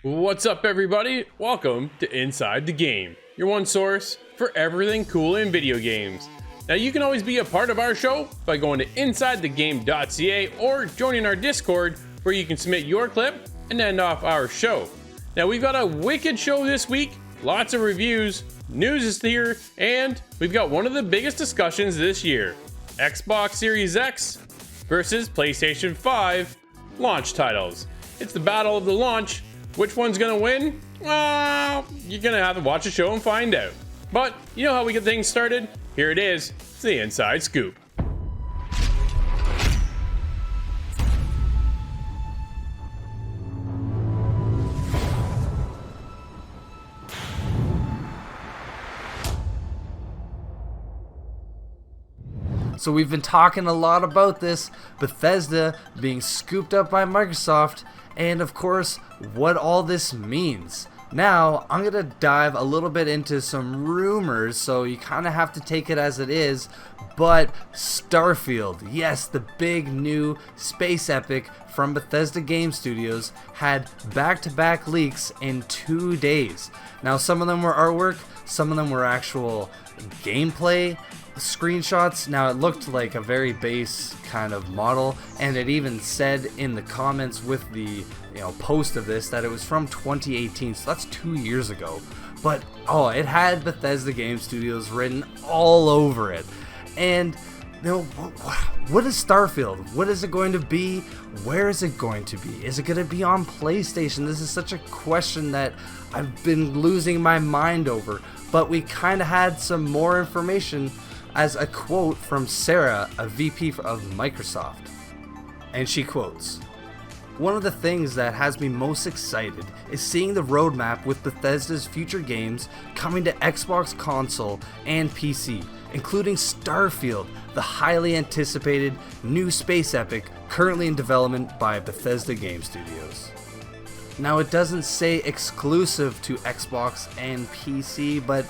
What's up, everybody? Welcome to Inside the Game, your one source for everything cool in video games. Now, you can always be a part of our show by going to insidethegame.ca or joining our Discord, where you can submit your clip and end off our show. Now, we've got a wicked show this week, lots of reviews, news is here, and we've got one of the biggest discussions this year: Xbox Series X versus PlayStation 5 launch titles. It's the battle of the launch. Which one's gonna win? Well, you're gonna have to watch the show and find out. But you know how we get things started? Here it is. It's the Inside Scoop. So we've been talking a lot about this, Bethesda being scooped up by Microsoft, and of course, what all this means. Now, I'm going to dive a little bit into some rumors, so you kind of have to take it as it is, but Starfield, yes, the big new space epic from Bethesda Game Studios, had back-to-back leaks in 2 days. Now, some of them were artwork, some of them were actual gameplay screenshots. Now, it looked like a very base kind of model, and it even said in the comments with the post of this that it was from 2018, so that's 2 years ago. But it had Bethesda Game Studios written all over it. And what is Starfield? What is it going to be? Where is it going to be? Is it going to be on PlayStation? This is such a question that I've been losing my mind over. But we kind of had some more information as a quote from Sarah, a VP of Microsoft. And she quotes, "One of the things that has me most excited is seeing the roadmap with Bethesda's future games coming to Xbox console and PC, including Starfield, the highly anticipated new space epic currently in development by Bethesda Game Studios." Now, it doesn't say exclusive to Xbox and PC, but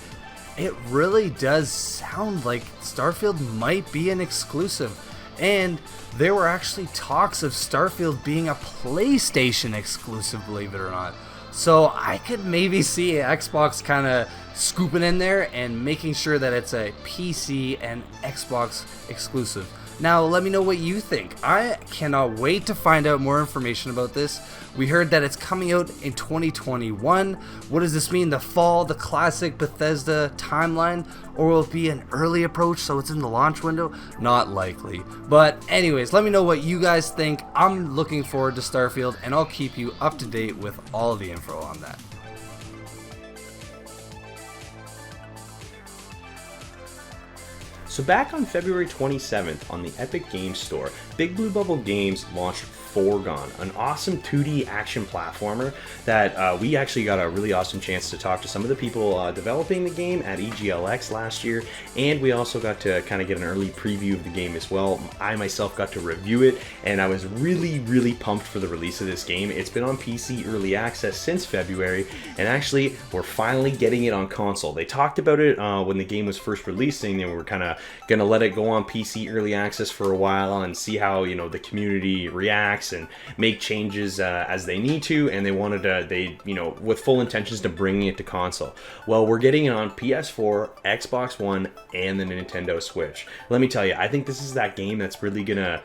it really does sound like Starfield might be an exclusive. And there were actually talks of Starfield being a PlayStation exclusive, believe it or not. So I could maybe see Xbox kind of scooping in there and making sure that it's a PC and Xbox exclusive. Now, let me know what you think. I cannot wait to find out more information about this. We heard that it's coming out in 2021. What does this mean? The fall, the classic Bethesda timeline? Or will it be an early approach so it's in the launch window? Not likely. But anyways, let me know what you guys think. I'm looking forward to Starfield, and I'll keep you up to date with all the info on that. So back on February 27th on the Epic Games Store, Big Blue Bubble Games launched Foregone, an awesome 2D action platformer that we actually got a really awesome chance to talk to some of the people developing the game at EGLX last year, and we also got to kind of get an early preview of the game as well. I myself got to review it, and I was really pumped for the release of this game. It's been on PC early access since February, and actually we're finally getting it on console. They talked about it when the game was first releasing, and we were kind of gonna let it go on PC early access for a while and see how the community reacts and make changes as they need to, and they wanted to with full intentions to bringing it to console. Well, we're getting it on PS4, Xbox One, and the Nintendo Switch. Let me tell you, I think this is that game that's really gonna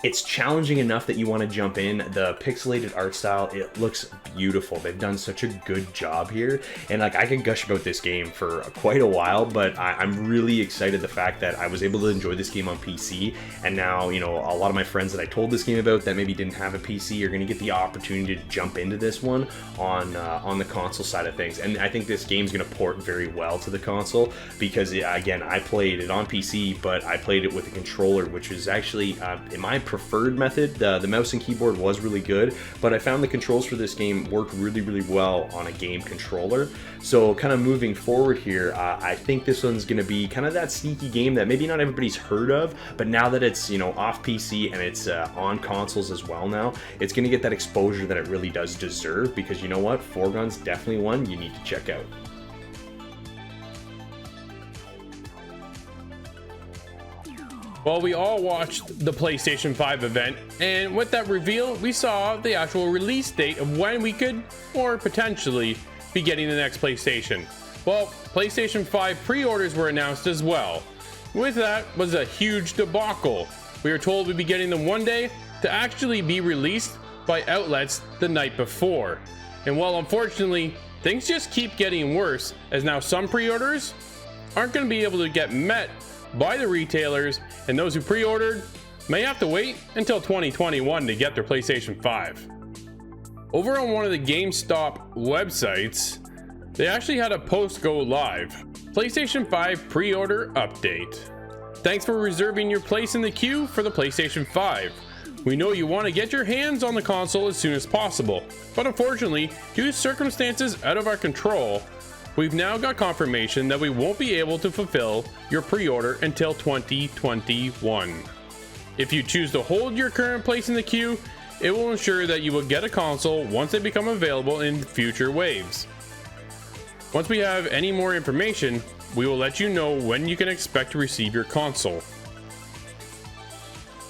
it's challenging enough that you want to jump in. The pixelated art style, it looks beautiful. They've done such a good job here, and I could gush about this game for quite a while, but I'm really excited the fact that I was able to enjoy this game on PC, and now a lot of my friends that I told this game about that maybe didn't have a PC are going to get the opportunity to jump into this one on the console side of things. And I think this game's going to port very well to the console because again, I played it on PC, but I played it with a controller, which is actually in my preferred method. The mouse and keyboard was really good, but I found the controls for this game worked really well on a game controller. So kind of moving forward here, I think this one's going to be kind of that sneaky game that maybe not everybody's heard of, but now that it's off PC and it's on consoles as well now, it's going to get that exposure that it really does deserve, because you know what, Foregone's definitely one you need to check out. Well, we all watched the PlayStation 5 event, and with that reveal, we saw the actual release date of when we could, or potentially, be getting the next PlayStation. Well, PlayStation 5 pre-orders were announced as well. With that was a huge debacle. We were told we'd be getting them one day to actually be released by outlets the night before. And while unfortunately, things just keep getting worse, as now some pre-orders aren't going to be able to get met by the retailers, and those who pre-ordered may have to wait until 2021 to get their PlayStation 5. Over on one of the GameStop websites, they actually had a post go live. PlayStation 5 pre-order update. Thanks for reserving your place in the queue for the PlayStation 5. We know you want to get your hands on the console as soon as possible, but unfortunately, due to circumstances out of our control, we've now got confirmation that we won't be able to fulfill your pre-order until 2021. If you choose to hold your current place in the queue, it will ensure that you will get a console once they become available in future waves. Once we have any more information, we will let you know when you can expect to receive your console.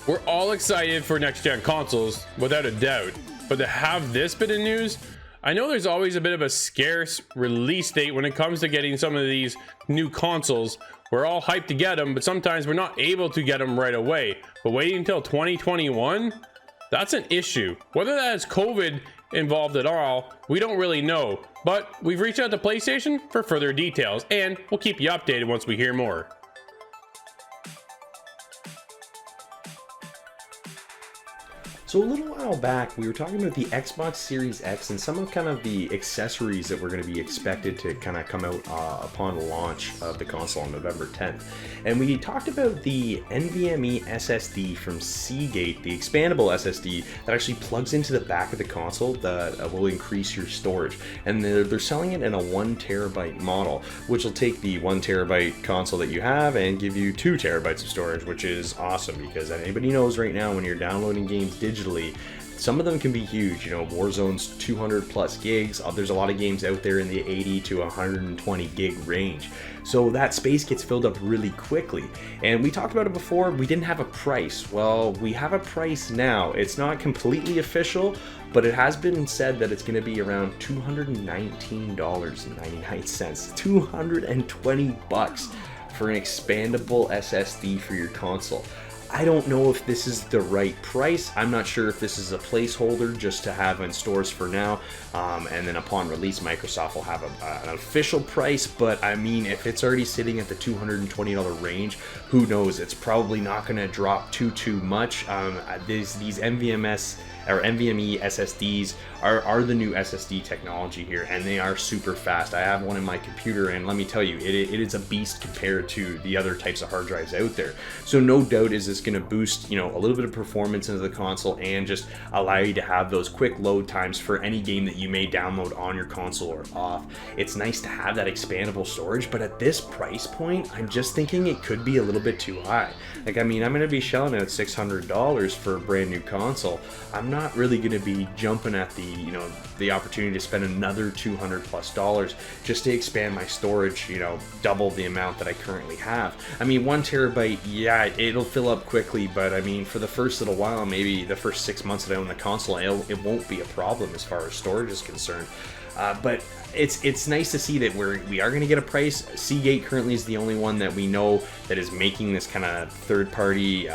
We're all excited for next-gen consoles, without a doubt, but to have this bit of news, I know there's always a bit of a scarce release date when it comes to getting some of these new consoles. We're all hyped to get them, but sometimes we're not able to get them right away. But waiting until 2021? That's an issue. Whether that is COVID involved at all, we don't really know. But we've reached out to PlayStation for further details, and we'll keep you updated once we hear more. So a little while back, we were talking about the Xbox Series X and some of kind of the accessories that were going to be expected to kind of come out upon launch of the console on November 10th. And we talked about the NVMe SSD from Seagate, the expandable SSD that actually plugs into the back of the console that will increase your storage. And they're selling it in a 1 terabyte model, which will take the 1 terabyte console that you have and give you 2 terabytes of storage, which is awesome because anybody knows right now when you're downloading games digitally, some of them can be huge. You know, Warzone's 200 plus gigs. There's a lot of games out there in the 80 to 120 gig range. So that space gets filled up really quickly. And we talked about it before, we didn't have a price. Well, we have a price now. It's not completely official, but it has been said that it's going to be around $219.99. 220 bucks for an expandable SSD for your console. I don't know if this is the right price. I'm not sure if this is a placeholder just to have in stores for now. And then upon release, Microsoft will have an official price. But I mean, if it's already sitting at the $220 range, who knows? It's probably not going to drop too much. These NVMe SSDs are the new SSD technology here, and they are super fast. I have one in my computer, and let me tell you, it is a beast compared to the other types of hard drives out there. So no doubt is this going to boost, you know, a little bit of performance into the console and just allow you to have those quick load times for any game that you may download on your console or off. It's nice to have that expandable storage, but at this price point, I'm just thinking it could be a little bit too high. Like, I mean, I'm going to be shelling out $600 for a brand new console. I'm not really going to be jumping at the opportunity to spend another $200 plus just to expand my storage, you know, double the amount that I currently have. I mean, 1 terabyte, yeah, it'll fill up quickly, but I mean, for the first little while, maybe the first 6 months that I own the console, it won't be a problem as far as storage is concerned. But it's nice to see that we are going to get a price. Seagate currently is the only one that we know that is making this kind of third-party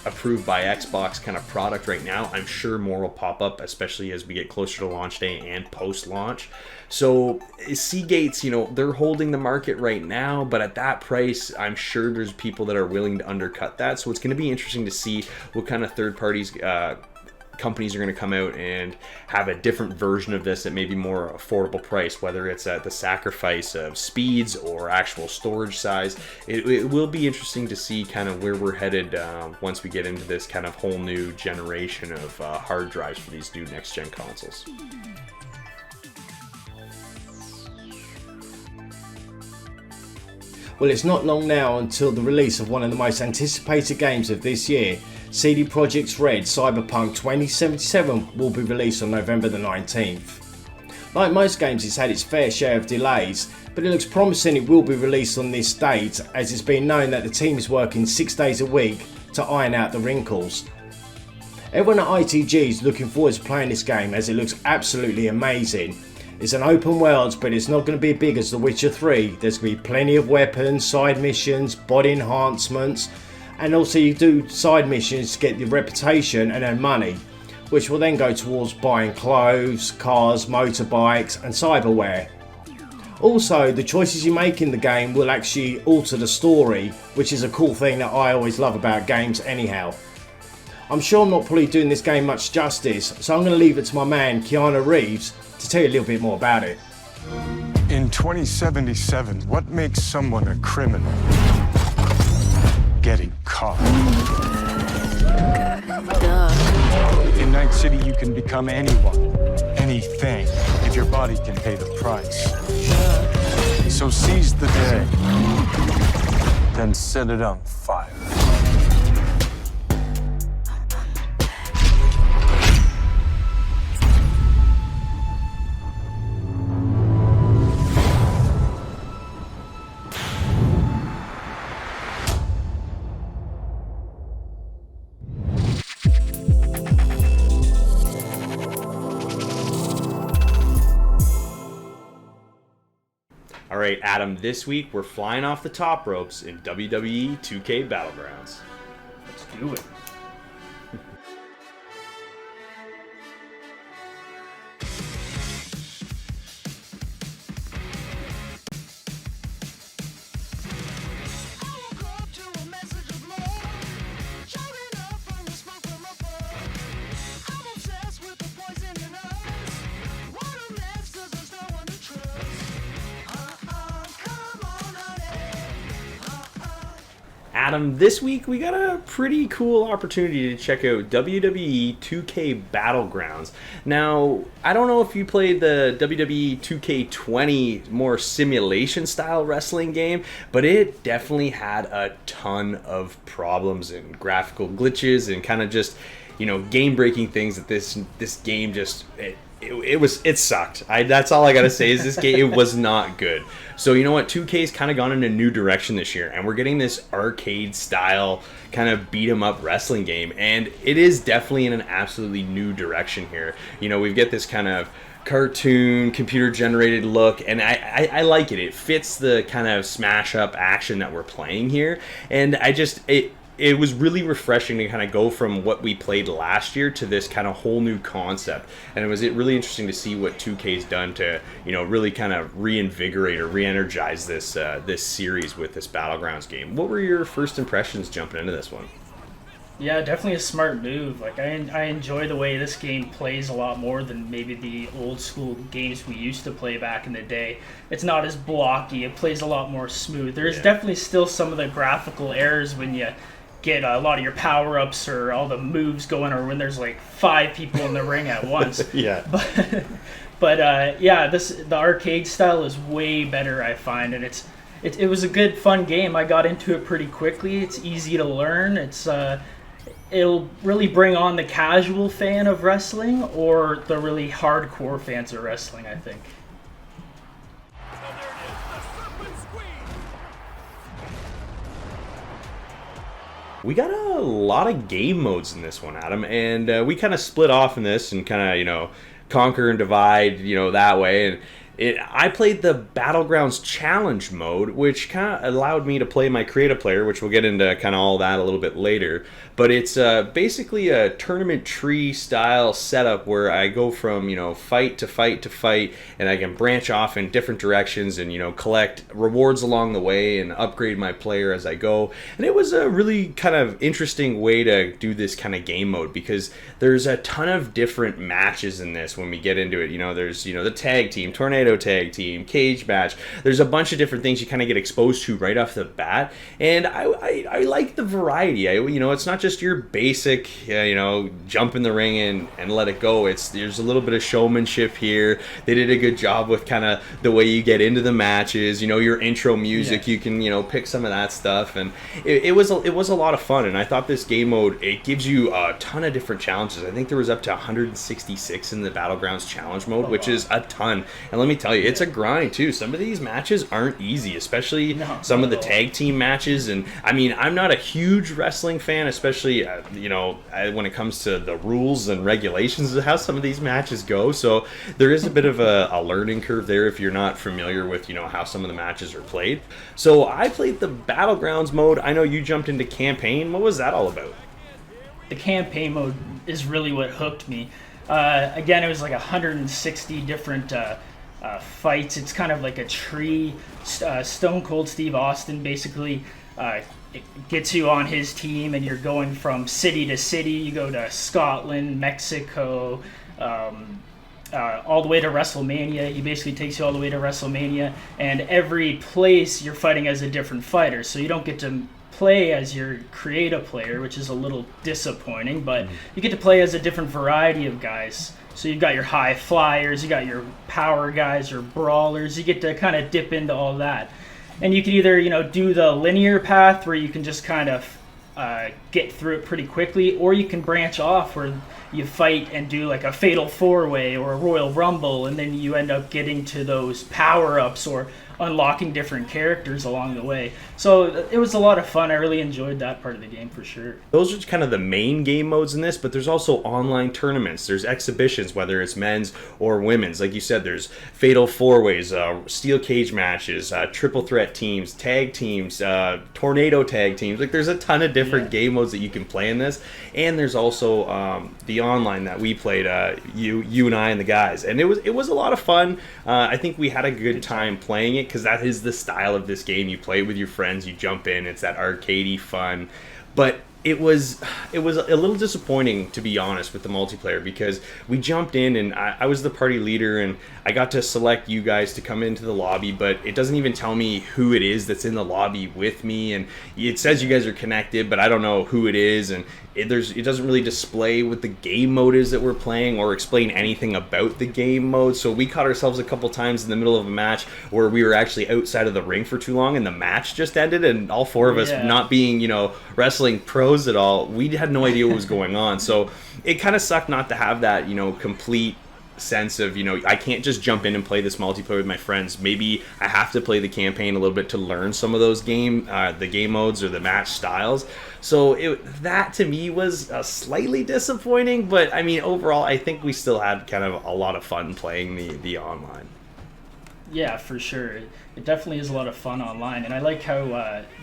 approved by Xbox kind of product right now. I'm sure more will pop up, especially as we get closer to launch day and post-launch. So Seagate's, you know, they're holding the market right now, but at that price, I'm sure there's people that are willing to undercut that. So it's going to be interesting to see what kind of third parties companies are going to come out and have a different version of this at maybe more affordable price, whether it's at the sacrifice of speeds or actual storage size. It will be interesting to see kind of where we're headed once we get into this kind of whole new generation of hard drives for these new next gen consoles. Well, it's not long now until the release of one of the most anticipated games of this year. CD Projekt's Red Cyberpunk 2077 will be released on November the 19th. Like most games, it's had its fair share of delays, but it looks promising it will be released on this date, as it's been known that the team is working 6 days a week to iron out the wrinkles. Everyone at ITG is looking forward to playing this game as it looks absolutely amazing. It's an open world, but it's not going to be big as The Witcher 3. There's going to be plenty of weapons, side missions, body enhancements, and also you do side missions to get your reputation and earn money, which will then go towards buying clothes, cars, motorbikes and cyberware. Also, the choices you make in the game will actually alter the story, which is a cool thing that I always love about games anyhow. I'm sure I'm not probably doing this game much justice, so I'm going to leave it to my man Keanu Reeves to tell you a little bit more about it. In 2077, what makes someone a criminal? Getting caught. In Night City, you can become anyone, anything, if your body can pay the price. So seize the day, then set it on fire. Alright, Adam, this week we're flying off the top ropes in WWE 2K Battlegrounds. Let's do it. Adam, this week we got a pretty cool opportunity to check out WWE 2K Battlegrounds. Now, I don't know if you played the WWE 2K20 more simulation style wrestling game, but it definitely had a ton of problems and graphical glitches and kind of just, you know, game-breaking things that this game just... It sucked. That's all I gotta say is this game, it was not good. So you know what, 2K's kind of gone in a new direction this year, and we're getting this arcade style kind of beat 'em up wrestling game, and it is definitely in an absolutely new direction here. You know, we've got this kind of cartoon computer generated look, and I like it. It fits the kind of smash up action that we're playing here, and it was really refreshing to kind of go from what we played last year to this kind of whole new concept. And it was really interesting to see what 2K's done to, you know, really kind of reinvigorate or re-energize this this series with this Battlegrounds game. What were your first impressions jumping into this one? Yeah, definitely a smart move. Like I enjoy the way this game plays a lot more than maybe the old school games we used to play back in the day. It's not as blocky. It plays a lot more smooth. There's definitely still some of the graphical errors when you get a lot of your power-ups or all the moves going, or when there's like 5 people in the ring at once. Yeah. But yeah, the arcade style is way better, I find, and it was a good fun game. I got into it pretty quickly. It's easy to learn. It'll really bring on the casual fan of wrestling or the really hardcore fans of wrestling, I think. We got a lot of game modes in this one, Adam, and we kind of split off in this and kind of, you know, conquer and divide, you know, that way. And I played the Battlegrounds Challenge mode, which kind of allowed me to play my creative player, which we'll get into kind of all that a little bit later. But it's basically a tournament tree style setup where I go from, you know, fight to fight to fight, and I can branch off in different directions and, you know, collect rewards along the way and upgrade my player as I go. And it was a really kind of interesting way to do this kind of game mode, because there's a ton of different matches in this when we get into it. You know, there's, you know, the tag team, tornado tag team, cage match. There's a bunch of different things you kind of get exposed to right off the bat, and I like the variety. You know, it's not just your basic, you know, jump in the ring and let it go. There's a little bit of showmanship here. They did a good job with kind of the way you get into the matches. You know, your intro music, you can, you know, pick some of that stuff, and it was a lot of fun. And I thought this game mode, it gives you a ton of different challenges. I think there was up to 166 in the Battlegrounds Challenge mode, which is a ton. And let me tell you, it's a grind too. Some of these matches aren't easy, especially some of the tag team matches. And I mean, I'm not a huge wrestling fan, especially when it comes to the rules and regulations of how some of these matches go. So there is a bit of a learning curve there if you're not familiar with how some of the matches are played. So I played the Battlegrounds mode. I know you jumped into campaign. What was that all about? The campaign mode is really what hooked me. Again, it was like 160 different fights. It's kind of like a tree. Stone Cold Steve Austin basically it gets you on his team, and you're going from city to city. You go to Scotland, Mexico, all the way to WrestleMania. He basically takes you all the way to WrestleMania, and every place you're fighting as a different fighter. So you don't get to play as your creative player, which is a little disappointing, but you get to play as a different variety of guys. So you've got your high flyers, you got your power guys, your brawlers. You get to kind of dip into all that, and you can either do the linear path where you can just kind of get through it pretty quickly, or you can branch off where you fight and do like a fatal 4-way or a Royal Rumble, and then you end up getting to those power-ups or unlocking different characters along the way. So it was a lot of fun. I really enjoyed that part of the game for sure. Those are kind of the main game modes in this, but there's also online tournaments. There's exhibitions, whether it's men's or women's. Like you said, there's fatal 4-ways, steel cage matches, triple threat teams, tag teams, tornado tag teams. Like there's a ton of different game modes that you can play in this. And there's also the online that we played, you and I and the guys. And it was a lot of fun. I think we had a good time playing it, because that is the style of this game. You play it with your friends, you jump in, it's that arcadey fun. But it was a little disappointing, to be honest, with the multiplayer, because we jumped in and I was the party leader, and I got to select you guys to come into the lobby, but it doesn't even tell me who it is that's in the lobby with me, and it says you guys are connected, but I don't know who it is, and it doesn't really display what the game mode is that we're playing or explain anything about the game mode. So we caught ourselves a couple times in the middle of a match where we were actually outside of the ring for too long, and the match just ended, and all four of us not being wrestling pros at all, we had no idea what was going on. So it kind of sucked not to have that complete sense of I can't just jump in and play this multiplayer with my friends. Maybe I have to play the campaign a little bit to learn some of those the game modes or the match styles. So that to me was slightly disappointing, but I mean overall I think we still had kind of a lot of fun playing the online. Yeah, for sure. It definitely is a lot of fun online, and I like how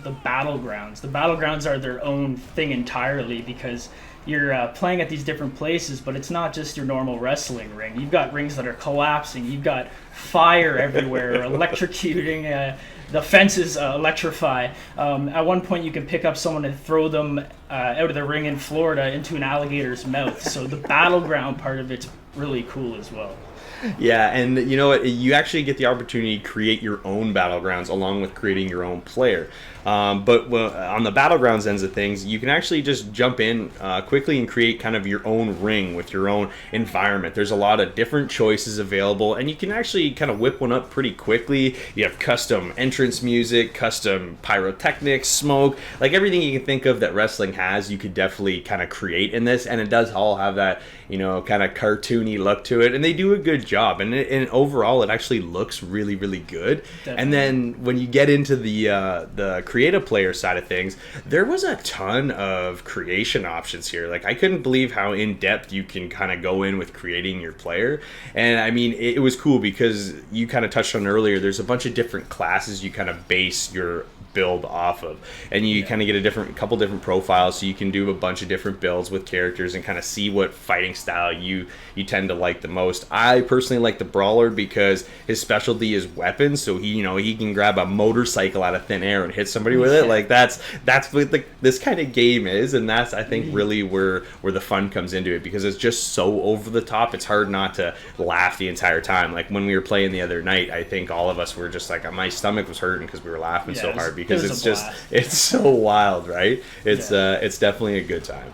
the battlegrounds are their own thing entirely, because you're playing at these different places, but it's not just your normal wrestling ring. You've got rings that are collapsing. You've got fire everywhere, electrocuting. The fences electrify. At one point, you can pick up someone and throw them out of the ring in Florida into an alligator's mouth. So the battleground part of it's really cool as well. Yeah, and you know what? You actually get the opportunity to create your own battlegrounds along with creating your own player. But on the battlegrounds ends of things, you can actually just jump in quickly and create kind of your own ring with your own environment. There's a lot of different choices available, and you can actually kind of whip one up pretty quickly. You have custom entrance music, custom pyrotechnics, smoke, like everything you can think of that wrestling has, you could definitely kind of create in this, and it does all have that, kind of cartoony look to it, and they do a good job, and overall it actually looks really, really good. Definitely. And then when you get into the creative player side of things, there was a ton of creation options here. Like I couldn't believe how in depth you can kind of go in with creating your player. And I mean, it was cool because you kind of touched on earlier, there's a bunch of different classes you kind of base your build off of, and you kind of get a couple different profiles, so you can do a bunch of different builds with characters and kind of see what fighting style you tend to like the most. I personally like the brawler because his specialty is weapons, so he can grab a motorcycle out of thin air and hit somebody with it. Like that's what this kind of game is, and that's I think really where the fun comes into it, because it's just so over the top. It's hard not to laugh the entire time. Like when we were playing the other night, I think all of us were just like, my stomach was hurting because we were laughing so hard, because it's so wild, right? It's definitely a good time.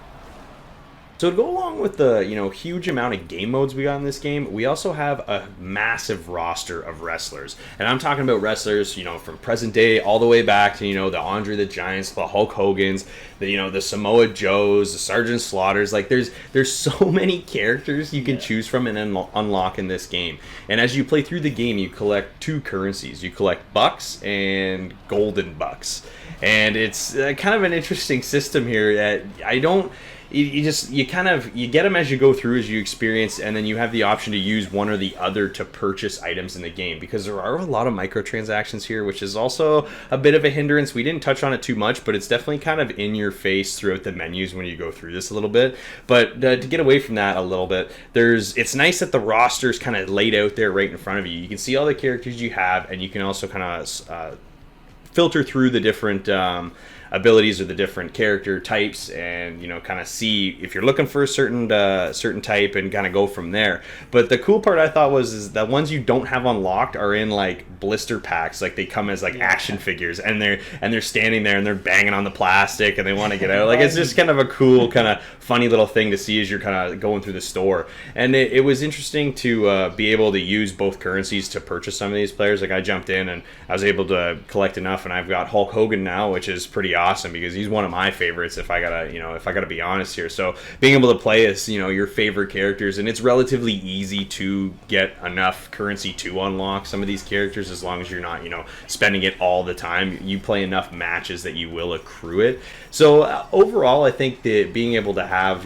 So to go along with the huge amount of game modes we got in this game, we also have a massive roster of wrestlers, and I'm talking about wrestlers from present day all the way back to the Andre the Giants, the Hulk Hogan's, the Samoa Joes, the Sergeant Slaughters. Like there's so many characters you can choose from and unlock in this game. And as you play through the game, you collect two currencies. You collect bucks and golden bucks, and it's kind of an interesting system here that I don't. You get them as you go through, as you experience, and then you have the option to use one or the other to purchase items in the game, because there are a lot of microtransactions here, which is also a bit of a hindrance. We didn't touch on it too much, but it's definitely kind of in your face throughout the menus when you go through this a little bit. But to get away from that a little bit, it's nice that the roster is kind of laid out there right in front of you. You can see all the characters you have, and you can also kind of filter through the different abilities or the different character types, and kind of see if you're looking for a certain type and kind of go from there. But the cool part I thought is that ones you don't have unlocked are in like blister packs. Like they come as like action figures, and they're standing there and they're banging on the plastic and they want to get out. Like it's just kind of a cool kind of funny little thing to see as you're kind of going through the store. And it was interesting to be able to use both currencies to purchase some of these players. Like I jumped in and I was able to collect enough, and I've got Hulk Hogan now, which is pretty awesome because he's one of my favorites, if I gotta be honest here. So being able to play as your favorite characters, and it's relatively easy to get enough currency to unlock some of these characters, as long as you're not spending it all the time. You play enough matches that you will accrue it. So overall, I think that being able to have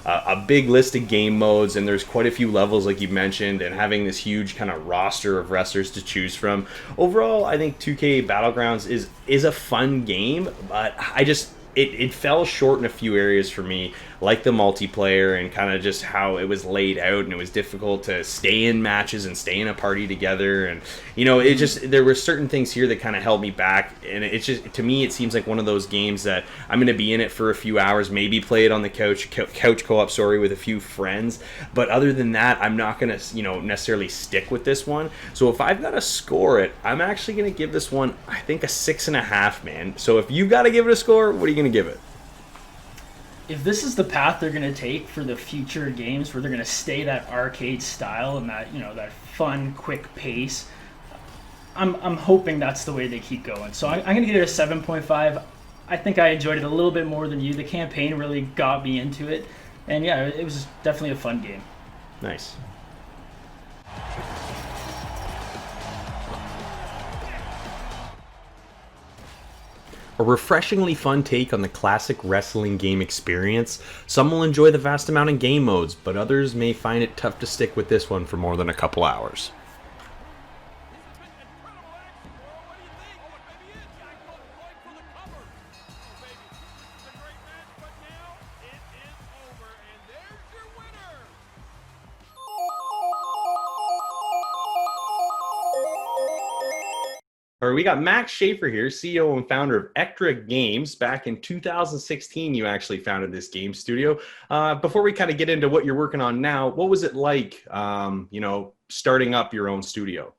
a big list of game modes, and there's quite a few levels like you mentioned, and having this huge kind of roster of wrestlers to choose from. Overall, I think 2K Battlegrounds is a fun game, but it fell short in a few areas for me, like the multiplayer and kind of just how it was laid out, and it was difficult to stay in matches and stay in a party together. And there were certain things here that kind of held me back, and it's just, to me, it seems like one of those games that I'm going to be in it for a few hours, maybe play it on the couch co-op, with a few friends, but other than that, I'm not going to necessarily stick with this one. So if I've got to score it, I'm actually going to give this one, I think, a 6.5, man. So if you've got to give it a score, what are you going to give it? If this is the path they're going to take for the future games, where they're going to stay that arcade style and that that fun, quick pace, I'm hoping that's the way they keep going. So I'm going to give it a 7.5. I think I enjoyed it a little bit more than you. The campaign really got me into it, and yeah, it was definitely a fun game. Nice. A refreshingly fun take on the classic wrestling game experience. Some will enjoy the vast amount of game modes, but others may find it tough to stick with this one for more than a couple hours. All right, we got Max Schaefer here, CEO and founder of Ectra Games. Back in 2016, you actually founded this game studio. Before we kind of get into what you're working on now, what was it like, starting up your own studio?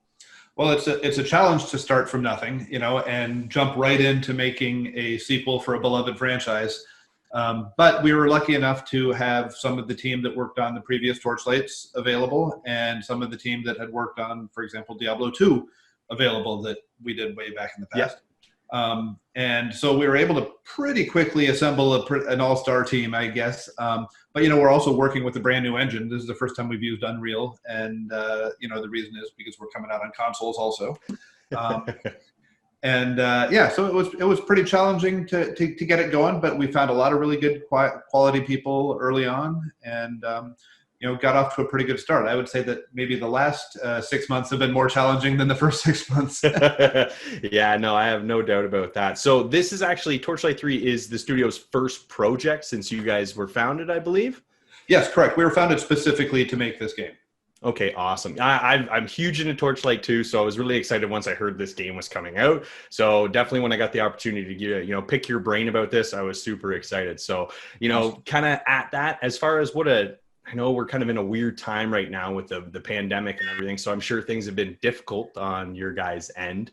Well, it's a challenge to start from nothing, and jump right into making a sequel for a beloved franchise. But we were lucky enough to have some of the team that worked on the previous Torchlights available, and some of the team that had worked on, for example, Diablo 2 available, that we did way back in the past. Yeah. And so we were able to pretty quickly assemble an all-star team, I guess. But, we're also working with a brand new engine. This is the first time we've used Unreal. And, the reason is because we're coming out on consoles also. So it was pretty challenging to get it going, but we found a lot of really good quality people early on, and got off to a pretty good start. I would say that maybe the last 6 months have been more challenging than the first 6 months. Yeah, no, I have no doubt about that. So this is actually, Torchlight 3 is the studio's first project since you guys were founded, I believe? Yes, correct. We were founded specifically to make this game. Okay, awesome. I'm huge into Torchlight 2, so I was really excited once I heard this game was coming out. So definitely when I got the opportunity to pick your brain about this, I was super excited. So, kind of at that, as far as I know we're kind of in a weird time right now with the pandemic and everything, so I'm sure things have been difficult on your guys' end.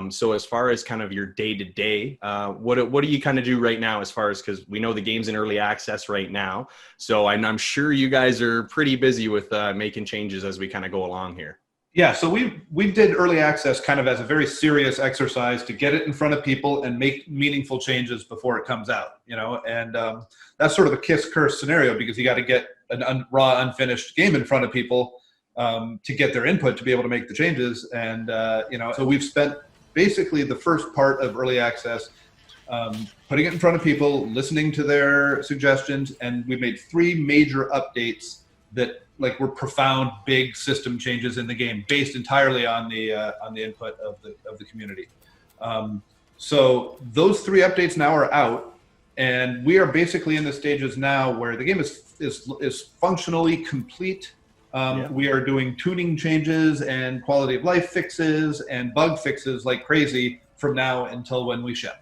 So as far as kind of your day-to-day, what do you kind of do right now as far as, because we know the game's in early access right now, so I'm sure you guys are pretty busy with making changes as we kind of go along here. Yeah, so we did early access kind of as a very serious exercise to get it in front of people and make meaningful changes before it comes out, and that's sort of a kiss-curse scenario, because you got to get a raw, unfinished game in front of people to get their input to be able to make the changes. And, so we've spent basically the first part of early access putting it in front of people, listening to their suggestions, and we've made 3 major updates that were profound, big system changes in the game based entirely on the input of the community. So those 3 updates now are out, and we are basically in the stages now where the game is functionally complete. We are doing tuning changes and quality of life fixes and bug fixes like crazy from now until when we ship.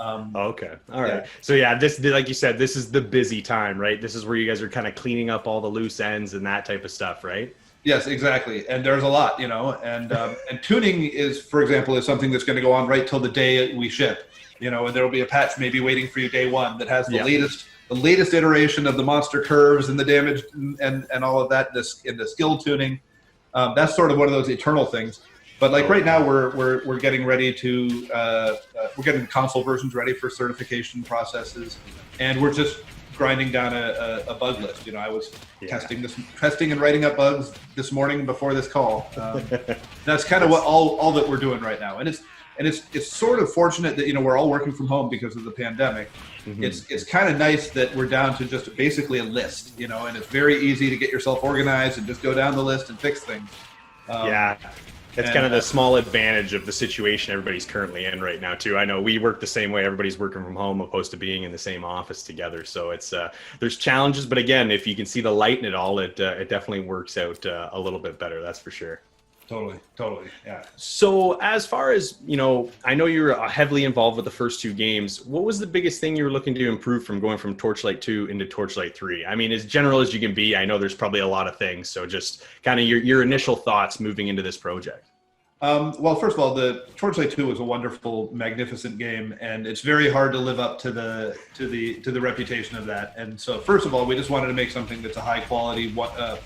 Okay. All right. So yeah, this, like you said, this is the busy time, right? This is where you guys are kind of cleaning up all the loose ends and that type of stuff, right? Yes, exactly. And there's a lot, and tuning is, for example, is something that's going to go on right till the day we ship, and there'll be a patch maybe waiting for you day one that has the latest iteration of the monster curves and the damage and all of that in the skill tuning. That's sort of one of those eternal things. But right now we're getting ready to we're getting the console versions ready for certification processes, and we're just grinding down a bug list. I was testing and writing up bugs this morning before this call. That's kind of what all that we're doing right now, and it's sort of fortunate that we're all working from home because of the pandemic. Mm-hmm. It's kind of nice that we're down to just basically a list, and it's very easy to get yourself organized and just go down the list and fix things. It's kind of the small advantage of the situation everybody's currently in right now, too. I know we work the same way. Everybody's working from home opposed to being in the same office together. So it's there's challenges. But again, if you can see the light in it all, it definitely works out a little bit better. That's for sure. Totally. Yeah. So as far as, I know you're heavily involved with the first 2 games. What was the biggest thing you were looking to improve from going from Torchlight 2 into Torchlight 3? I mean, as general as you can be, I know there's probably a lot of things. So just kind of your initial thoughts moving into this project. Well, first of all, the Torchlight 2 was a wonderful, magnificent game, and it's very hard to live up to the reputation of that. And so, first of all, we just wanted to make something that's a high quality,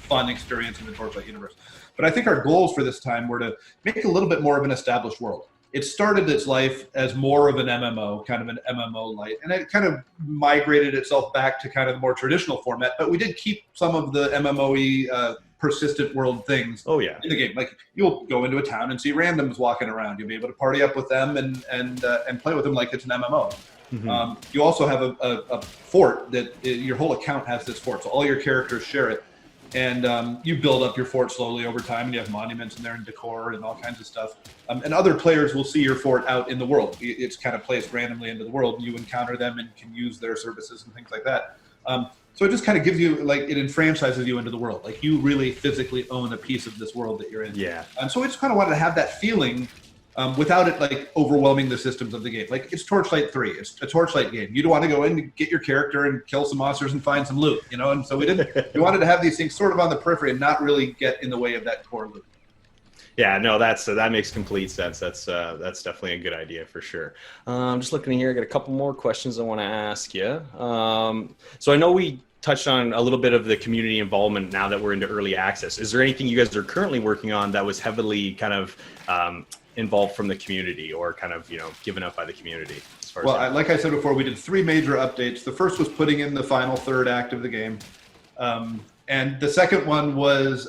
fun experience in the Torchlight universe. But I think our goals for this time were to make a little bit more of an established world. It started its life as more of an MMO, kind of an MMO light, and it kind of migrated itself back to kind of the more traditional format. But we did keep some of the MMO-y persistent world things in the game. Like, you'll go into a town and see randoms walking around. You'll be able to party up with them and play with them like it's an MMO. Mm-hmm. You also have a fort that your whole account has this fort, so all your characters share it. And you build up your fort slowly over time, and you have monuments in there and decor and all kinds of stuff. And other players will see your fort out in the world. It's kind of placed randomly into the world. You encounter them and can use their services and things like that. So it just kind of gives you, it enfranchises you into the world. Like, you really physically own a piece of this world that you're in. Yeah. And so we just kind of wanted to have that feeling without it overwhelming the systems of the game. Like, it's Torchlight 3. It's a Torchlight game. You don't want to go in and get your character and kill some monsters and find some loot, And so we wanted to have these things sort of on the periphery and not really get in the way of that core loot. Yeah, no, that makes complete sense. That's definitely a good idea for sure. I'm just looking here. I got a couple more questions I want to ask you. So I know we touched on a little bit of the community involvement now that we're into early access. Is there anything you guys are currently working on that was heavily kind of involved from the community, or kind of given up by the community? Like I said before, we did 3 major updates. The first was putting in the final 3rd act of the game. And the second one was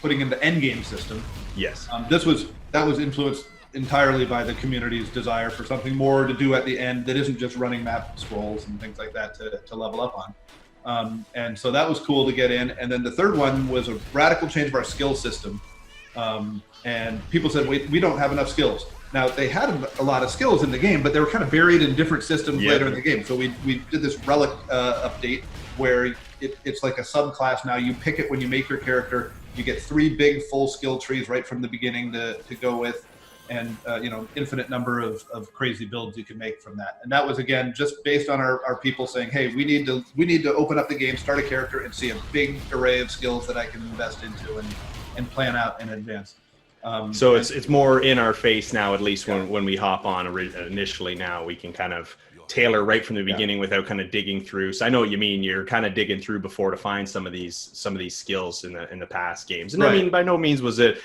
putting in the end game system. Yes. That was influenced entirely by the community's desire for something more to do at the end that isn't just running map scrolls and things like that to level up on. And so that was cool to get in. And then the third one was a radical change of our skill system. And people said, we don't have enough skills. Now, they had a lot of skills in the game, but they were kind of buried in different systems later in the game. So we did this relic update where it's like a subclass now. You pick it when you make your character. You get 3 big full skill trees right from the beginning to go with, and infinite number of crazy builds you can make from that. And that was, again, just based on our people saying, hey, we need to open up the game, start a character, and see a big array of skills that I can invest into and plan out in advance. So it's more in our face now, at least when we hop on initially. Now we can kind of tailor right from the beginning without kind of digging through. So I know what you mean. You're kind of digging through before to find some of these skills in the past games. And I mean, by no means was it,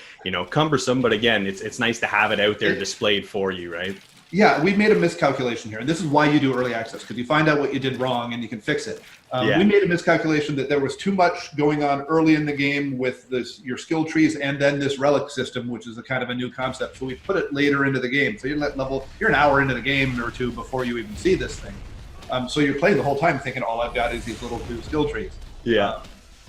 cumbersome, but again, it's nice to have it out there displayed for you, right? Yeah, we made a miscalculation here, and this is why you do early access, because you find out what you did wrong and you can fix it. We made a miscalculation that there was too much going on early in the game with your skill trees and then this relic system, which is a kind of a new concept. So we put it later into the game. So you're an hour into the game or two before you even see this thing. So you're playing the whole time thinking all I've got is these little two skill trees. Yeah.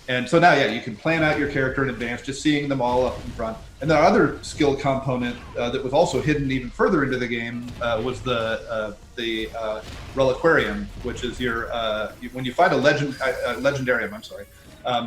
And so now, you can plan out your character in advance, just seeing them all up in front. And the other skill component that was also hidden even further into the game was the reliquarium, which is when you find a legendarium. I'm sorry.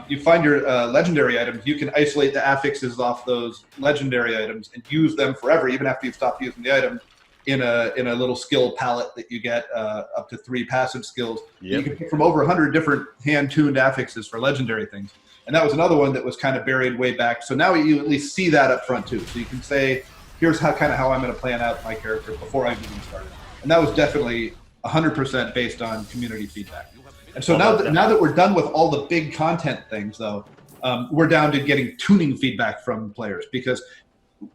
You find your legendary items. You can isolate the affixes off those legendary items and use them forever, even after you've stopped using the item. In a little skill palette that you get up to 3 passive skills. You can pick from over 100 different hand-tuned affixes for legendary things. And that was another one that was kind of buried way back. So now you at least see that up front too. So you can say, here's how I'm going to plan out my character before I even started. And that was definitely 100% based on community feedback. And so now that we're done with all the big content things, though, we're down to getting tuning feedback from players, because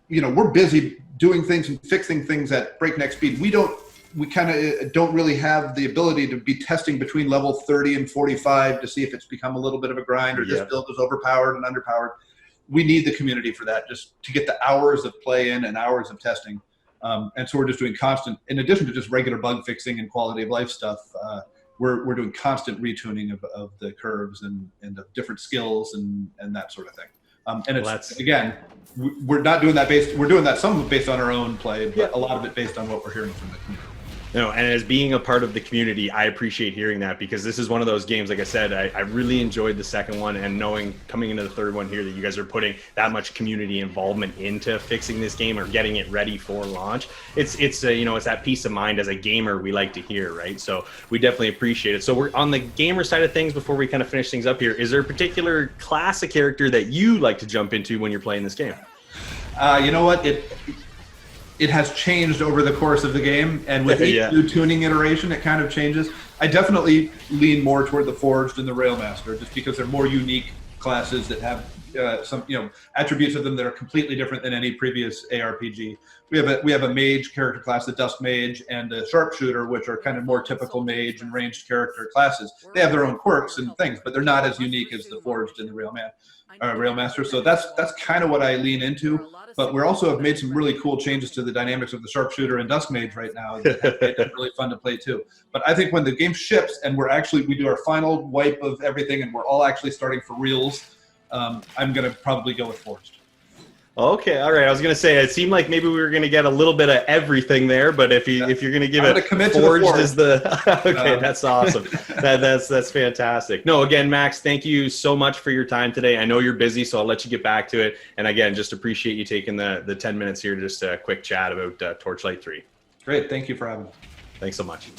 we're busy doing things and fixing things at breakneck speed. We kind of don't really have the ability to be testing between level 30 and 45 to see if it's become a little bit of a grind or this build is overpowered and underpowered. We need the community for that, just to get the hours of play in and hours of testing. And so we're just doing constant, in addition to just regular bug fixing and quality of life stuff, we're doing constant retuning of the curves and of different skills and that sort of thing. And again, we're not doing that we're doing that some of it based on our own play, but a lot of it based on what we're hearing from the community. And as being a part of the community, I appreciate hearing that, because this is one of those games, like I said, I really enjoyed the second one, and knowing coming into the third one here that you guys are putting that much community involvement into fixing this game or getting it ready for launch. It's that peace of mind as a gamer we like to hear, right? So we definitely appreciate it. So we're on the gamer side of things. Before we kind of finish things up here, is there a particular class of character that you like to jump into when you're playing this game? You know what? It has changed over the course of the game, and with each new tuning iteration, it kind of changes. I definitely lean more toward the Forged and the Railmaster, just because they're more unique classes that have some attributes of them that are completely different than any previous ARPG. We have a mage character class, the Dust Mage, and a Sharpshooter, which are kind of more typical mage and ranged character classes. They have their own quirks and things, but they're not as unique as the Forged and the Railmaster. So that's kind of what I lean into. But we also have made some really cool changes to the dynamics of the Sharpshooter and Dust Mage right now. It's really fun to play too. But I think when the game ships and we do our final wipe of everything and we're all actually starting for reals, I'm going to probably go with Forged. Okay, all right. I was going to say, it seemed like maybe we were going to get a little bit of everything there, but if you're going to give it Forged as okay, that's awesome. That's fantastic. No, again, Max, thank you so much for your time today. I know you're busy, so I'll let you get back to it. And again, just appreciate you taking the 10 minutes here to just a quick chat about Torchlight 3. Great. Thank you for having me. Thanks so much.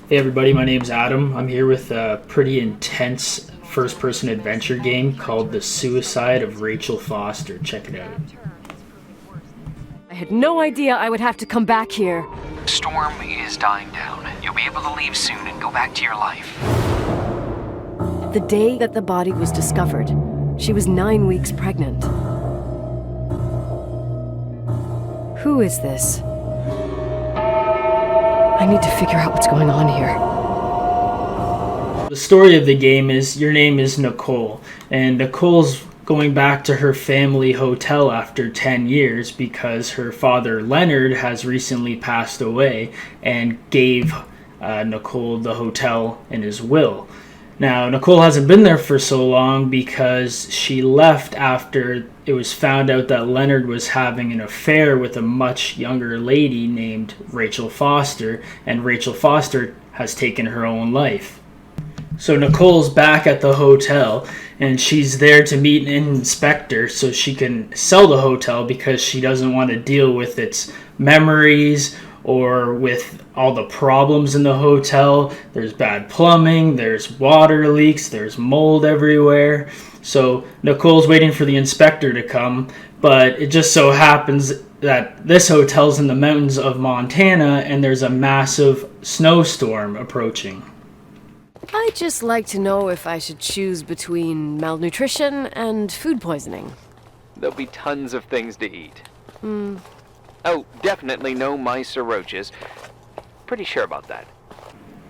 Hey everybody, my name's Adam. I'm here with a pretty intense first-person adventure game called The Suicide of Rachel Foster. Check it out. I had no idea I would have to come back here. The storm is dying down. You'll be able to leave soon and go back to your life. The day that the body was discovered, she was 9 weeks pregnant. Who is this? I need to figure out what's going on here. The story of the game is your name is Nicole, and Nicole's going back to her family hotel after 10 years because her father Leonard has recently passed away and gave Nicole the hotel in his will. Now, Nicole hasn't been there for so long because she left after it was found out that Leonard was having an affair with a much younger lady named Rachel Foster, and Rachel Foster has taken her own life. So Nicole's back at the hotel, and she's there to meet an inspector so she can sell the hotel because she doesn't want to deal with its memories or with all the problems in the hotel. There's bad plumbing, there's water leaks, there's mold everywhere. So Nicole's waiting for the inspector to come, but it just so happens that this hotel's in the mountains of Montana and there's a massive snowstorm approaching. I'd just like to know if I should choose between malnutrition and food poisoning. There'll be tons of things to eat. Oh, definitely no mice or roaches. Pretty sure about that.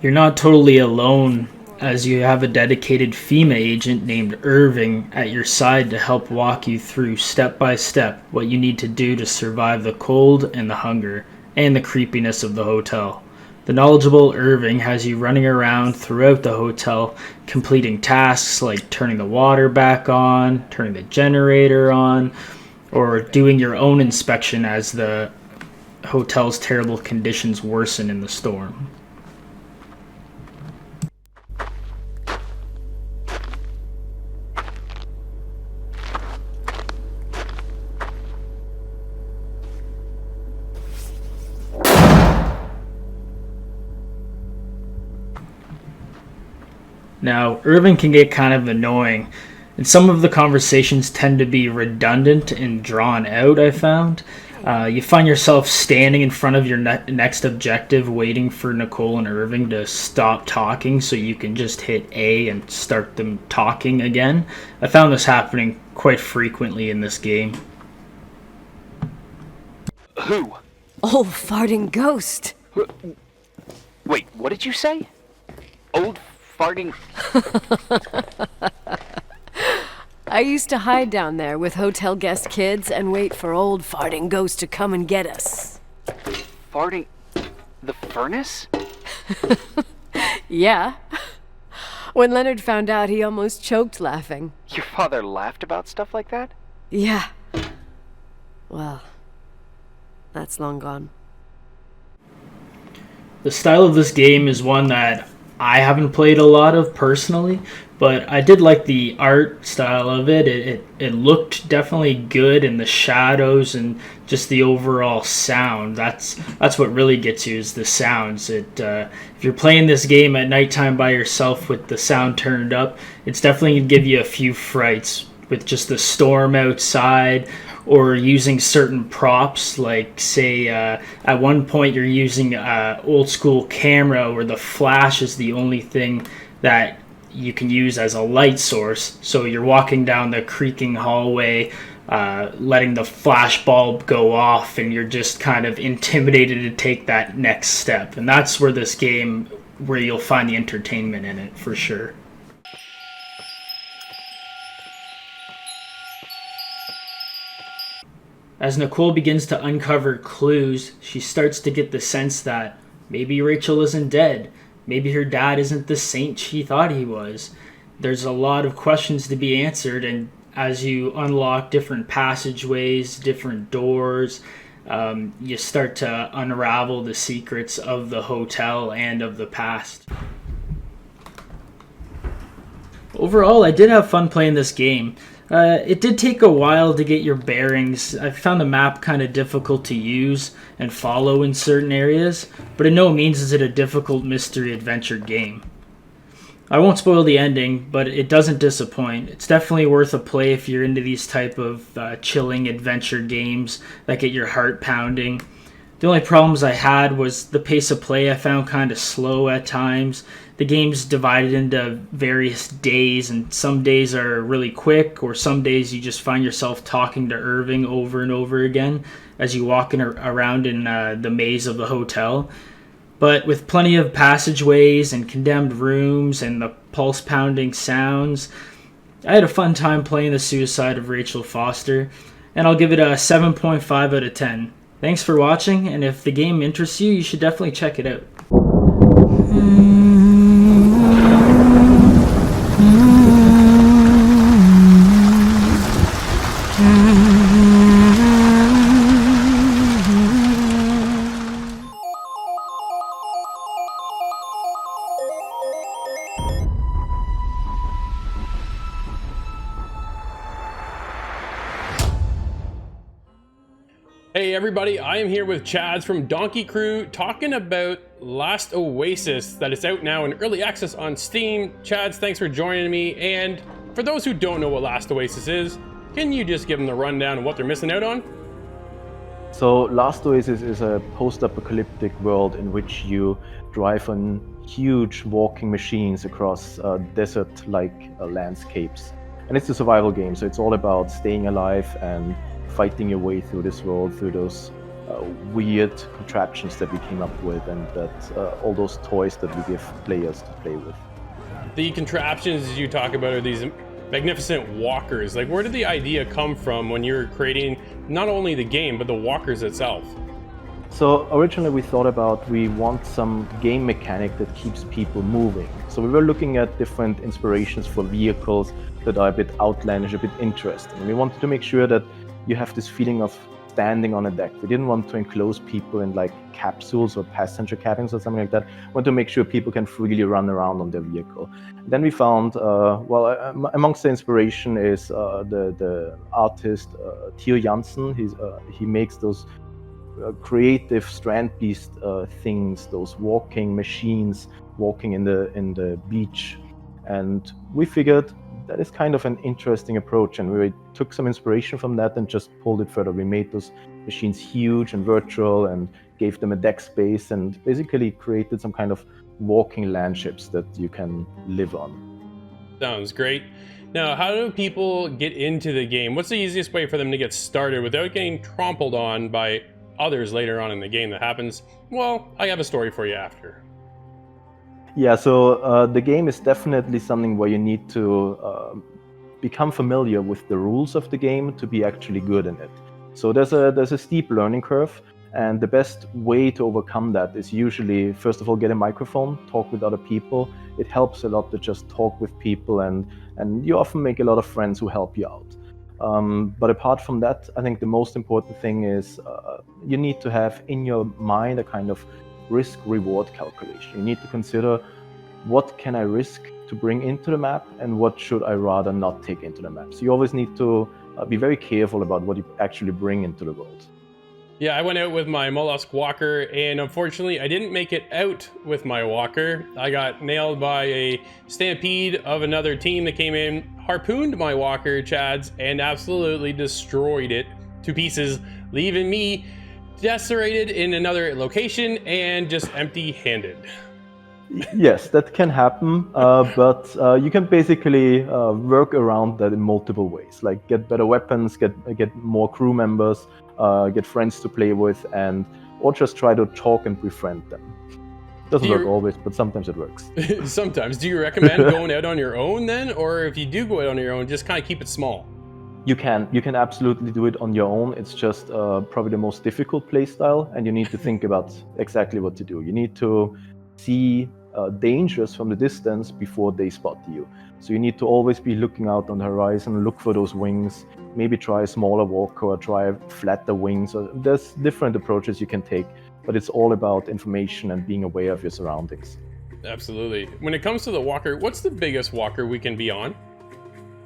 You're not totally alone, as you have a dedicated FEMA agent named Irving at your side to help walk you through step by step what you need to do to survive the cold and the hunger and the creepiness of the hotel. The knowledgeable Irving has you running around throughout the hotel, completing tasks like turning the water back on, turning the generator on, or doing your own inspection as the hotel's terrible conditions worsen in the storm. Now, Irving can get kind of annoying, and some of the conversations tend to be redundant and drawn out, I found. You find yourself standing in front of your next objective waiting for Nicole and Irving to stop talking so you can just hit A and start them talking again. I found this happening quite frequently in this game. Who? Old farting ghost. Wait, what did you say? Old farting... I used to hide down there with hotel guest kids and wait for old farting ghost to come and get us. Farting... the furnace? Yeah. When Leonard found out, he almost choked laughing. Your father laughed about stuff like that? Yeah. Well, that's long gone. The style of this game is one that I haven't played a lot of personally, but I did like the art style of it. It looked definitely good, and the shadows and just the overall sound. That's what really gets you, is the sounds. If you're playing this game at nighttime by yourself with the sound turned up, it's definitely going to give you a few frights with just the storm outside, or using certain props, like say at one point you're using an old school camera where the flash is the only thing that you can use as a light source. So you're walking down the creaking hallway, letting the flash bulb go off, and you're just kind of intimidated to take that next step. And that's where this game, where you'll find the entertainment in it, for sure. As Nicole begins to uncover clues, she starts to get the sense that maybe Rachel isn't dead. Maybe her dad isn't the saint she thought he was. There's a lot of questions to be answered, and as you unlock different passageways, different doors, you start to unravel the secrets of the hotel and of the past. Overall, I did have fun playing this game. It did take a while to get your bearings. I found the map kind of difficult to use and follow in certain areas, but in no means is it a difficult mystery adventure game. I won't spoil the ending, but it doesn't disappoint. It's definitely worth a play if you're into these type of chilling adventure games that get your heart pounding. The only problems I had was the pace of play I found kind of slow at times. The game's divided into various days, and some days are really quick, or some days you just find yourself talking to Irving over and over again as you walk around in the maze of the hotel. But with plenty of passageways and condemned rooms and the pulse-pounding sounds, I had a fun time playing The Suicide of Rachel Foster, and I'll give it a 7.5 out of 10. Thanks for watching, and if the game interests you, you should definitely check it out. Hey everybody, I am here with Chads from Donkey Crew talking about Last Oasis that is out now in early access on Steam. Chads, thanks for joining me. And for those who don't know what Last Oasis is, can you just give them the rundown of what they're missing out on? So Last Oasis is a post-apocalyptic world in which you drive on huge walking machines across desert-like landscapes. And it's a survival game, so it's all about staying alive and fighting your way through this world, through those weird contraptions that we came up with, and that all those toys that we give players to play with. The contraptions you talk about are these magnificent walkers. Like, where did the idea come from when you were creating not only the game, but the walkers itself? So originally we thought about, we want some game mechanic that keeps people moving. So we were looking at different inspirations for vehicles that are a bit outlandish, a bit interesting. And we wanted to make sure that you have this feeling of standing on a deck. We didn't want to enclose people in like capsules or passenger cabins or something like that. We want to make sure people can freely run around on their vehicle. And then we found, amongst the inspiration is the artist Theo Jansen. He makes those creative strand beast things, those walking machines, walking in the beach. And we figured that is kind of an interesting approach, and we took some inspiration from that and just pulled it further. We made those machines huge and virtual and gave them a deck space and basically created some kind of walking landscapes that you can live on. Sounds great. Now, how do people get into the game? What's the easiest way for them to get started without getting trampled on by others later on in the game that happens? Well, I have a story for you after. Yeah, so the game is definitely something where you need to become familiar with the rules of the game to be actually good in it. So there's a steep learning curve, and the best way to overcome that is usually, first of all, get a microphone, talk with other people. It helps a lot to just talk with people, and you often make a lot of friends who help you out. But apart from that, I think the most important thing is you need to have in your mind a kind of risk-reward calculation. You need to consider, what can I risk to bring into the map and what should I rather not take into the map. So you always need to be very careful about what you actually bring into the world. Yeah, I went out with my mollusk walker, and unfortunately I didn't make it out with my walker. I got nailed by a stampede of another team that came in, harpooned my walker, Chads, and absolutely destroyed it to pieces, leaving me desolated in another location and just empty-handed. Yes, that can happen, but you can basically work around that in multiple ways, like get better weapons, get more crew members, get friends to play with, or just try to talk and befriend them. Doesn't work always, but sometimes it works. Sometimes. Do you recommend going out on your own then? Or if you do go out on your own, just kind of keep it small? You can absolutely do it on your own. It's just probably the most difficult play style, and you need to think about exactly what to do. You need to see dangers from the distance before they spot you. So you need to always be looking out on the horizon, look for those wings, maybe try a smaller walk or try flatter wings. There's different approaches you can take, but it's all about information and being aware of your surroundings. Absolutely. When it comes to the walker, what's the biggest walker we can be on?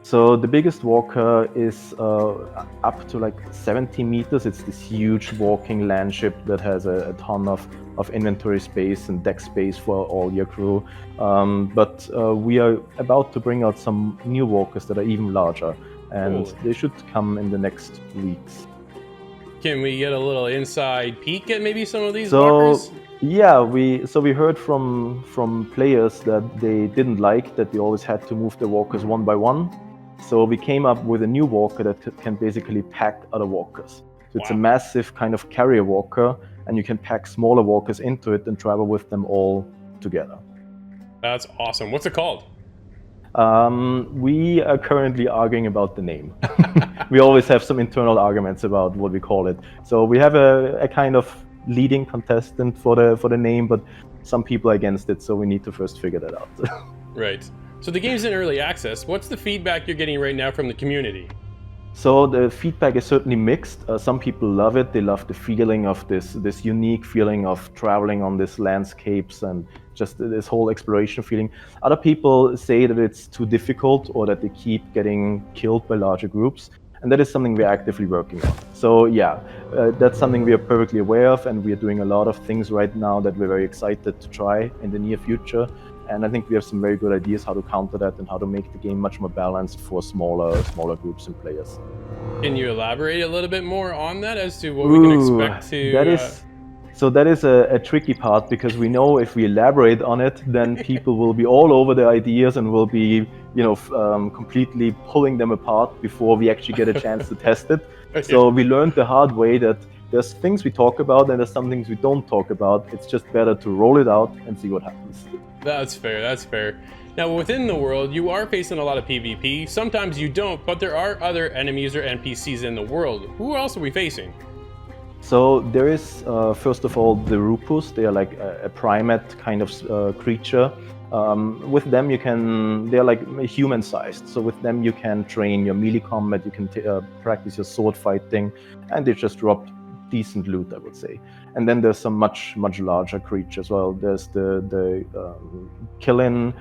So the biggest walker is up to like 70 meters. It's this huge walking landship that has a ton of inventory space and deck space for all your crew. But we are about to bring out some new walkers that are even larger, and they should come in the next weeks. Can we get a little inside peek at maybe some of these walkers? Yeah, we heard from players that they didn't like that they always had to move the walkers one by one. So we came up with a new walker that can basically pack other walkers. So it's a massive kind of carrier walker, and you can pack smaller walkers into it and travel with them all together. That's awesome. What's it called? We are currently arguing about the name. We always have some internal arguments about what we call it. So we have a kind of leading contestant for the name, but some people are against it, so we need to first figure that out. Right. So the game's in early access. What's the feedback you're getting right now from the community? So the feedback is certainly mixed. Some people love it. They love the feeling of this unique feeling of traveling on these landscapes and just this whole exploration feeling. Other people say that it's too difficult or that they keep getting killed by larger groups. And that is something we're actively working on. So yeah, that's something we are perfectly aware of, and we are doing a lot of things right now that we're very excited to try in the near future. And I think we have some very good ideas how to counter that and how to make the game much more balanced for smaller groups and players. Can you elaborate a little bit more on that as to what we can expect to... That is a tricky part, because we know if we elaborate on it, then people will be all over the ideas and will be, completely pulling them apart before we actually get a chance to test it. Okay. So we learned the hard way that there's things we talk about and there's some things we don't talk about. It's just better to roll it out and see what happens. That's fair. Now, within the world, you are facing a lot of PvP. Sometimes you don't, but there are other enemies or NPCs in the world. Who else are we facing? So there is, first of all, the Rupus. They are like a primate kind of creature. With them they're like human-sized. So with them you can train your melee combat, you can practice your sword fighting, and they just drop decent loot, I would say. And then there's some much larger creatures. Well, there's the Killin,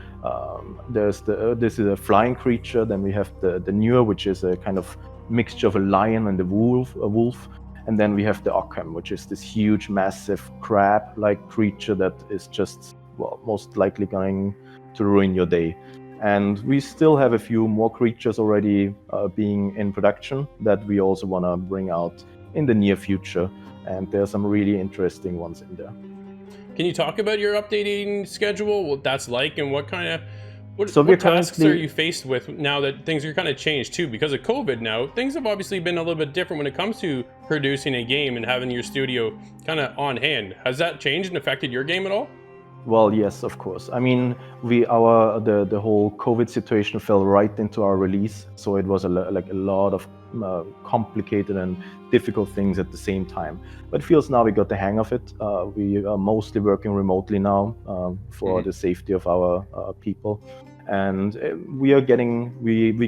this is a flying creature. Then we have the Nur, which is a kind of mixture of a lion and a wolf. And then we have the Occam, which is this huge, massive crab-like creature that is just, well, most likely going to ruin your day. And we still have a few more creatures already being in production that we also want to bring out in the near future. And there are some really interesting ones in there. Can you talk about your updating schedule, what that's like, and what kind of... What tasks are you faced with now that things are kind of changed too? Because of COVID now, things have obviously been a little bit different when it comes to producing a game and having your studio kind of on hand. Has that changed and affected your game at all? Well, yes, of course. I mean, the whole COVID situation fell right into our release, so it was a lot of complicated and difficult things at the same time. But it feels now we got the hang of it. We are mostly working remotely now for the safety of our people, and we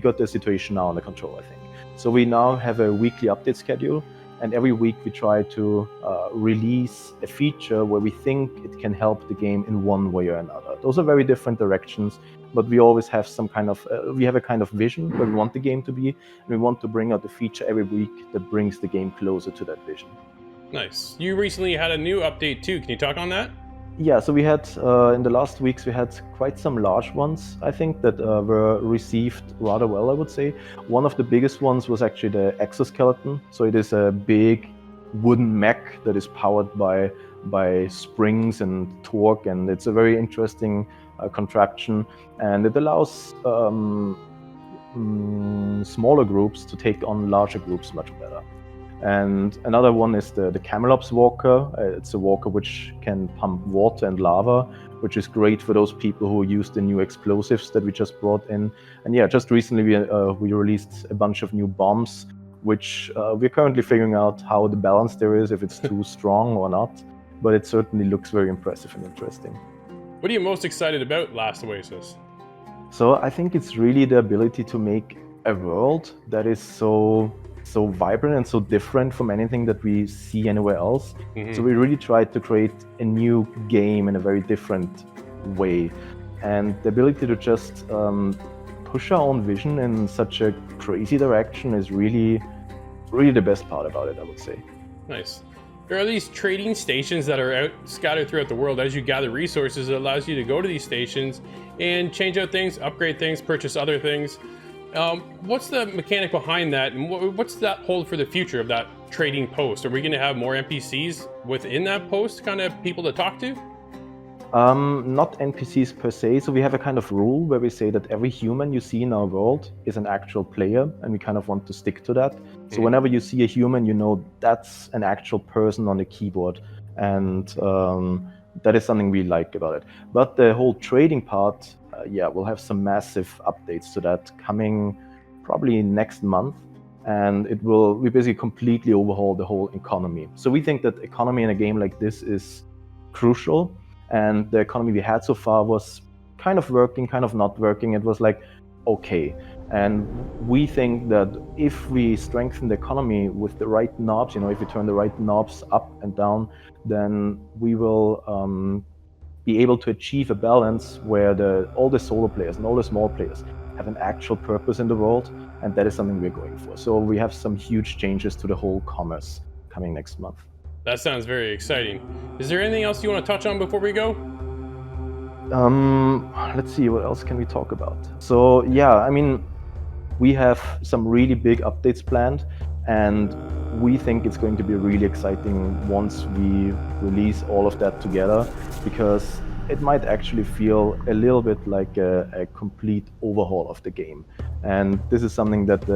got the situation now under control, I think. So we now have a weekly update schedule. And every week we try to release a feature where we think it can help the game in one way or another. Those are very different directions, but we always have some kind of, we have a kind of vision where we want the game to be, and we want to bring out a feature every week that brings the game closer to that vision. Nice. You recently had a new update too. Can you talk on that? Yeah, so we had, in the last weeks, we had quite some large ones, I think, that were received rather well, I would say. One of the biggest ones was actually the exoskeleton. So it is a big wooden mech that is powered by springs and torque, and it's a very interesting contraption. And it allows smaller groups to take on larger groups much better. And another one is the Camelops walker. It's a walker which can pump water and lava, which is great for those people who use the new explosives that we just brought in. And yeah, just recently we released a bunch of new bombs, which we're currently figuring out how the balance there is, if it's too strong or not. But it certainly looks very impressive and interesting. What are you most excited about Last Oasis? So I think it's really the ability to make a world that is so vibrant and so different from anything that we see anywhere else. So we really tried to create a new game in a very different way. And the ability to just push our own vision in such a crazy direction is really the best part about it, I would say. Nice. There are these trading stations that are out scattered throughout the world. As you gather resources, it allows you to go to these stations and change out things, upgrade things, purchase other things. What's the mechanic behind that, and what's that hold for the future of that trading post? Are we going to have more NPCs within that post, kind of people to talk to? Not NPCs per se. So we have a kind of rule where we say that every human you see in our world is an actual player, and we kind of want to stick to that. So whenever you see a human, you know that's an actual person on the keyboard, and that is something we like about it. But the whole trading part, we'll have some massive updates to that coming probably next month, and we basically completely overhaul the whole economy. So we think that economy in a game like this is crucial, and the economy we had so far was kind of working, kind of not working. It was like, okay. And we think that if we strengthen the economy with the right knobs, if we turn the right knobs up and down, then we will be able to achieve a balance where all the solo players and all the small players have an actual purpose in the world, and that is something we're going for. So we have some huge changes to the whole commerce coming next month. That sounds very exciting. Is there anything else you want to touch on before we go? Let's see, what else can we talk about? So yeah, I mean, we have some really big updates planned, and we think it's going to be really exciting once we release all of that together, because it might actually feel a little bit like a complete overhaul of the game. And this is something that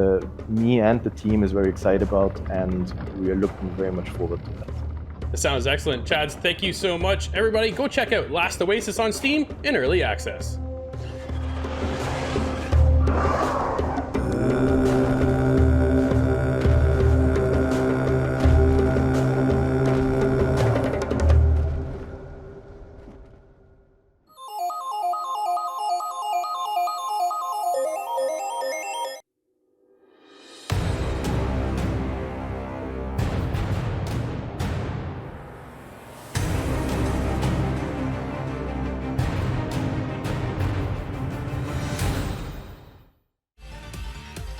me and the team is very excited about, and we are looking very much forward to that. That sounds excellent. Chads, thank you so much. Everybody, go check out Last Oasis on Steam in early access.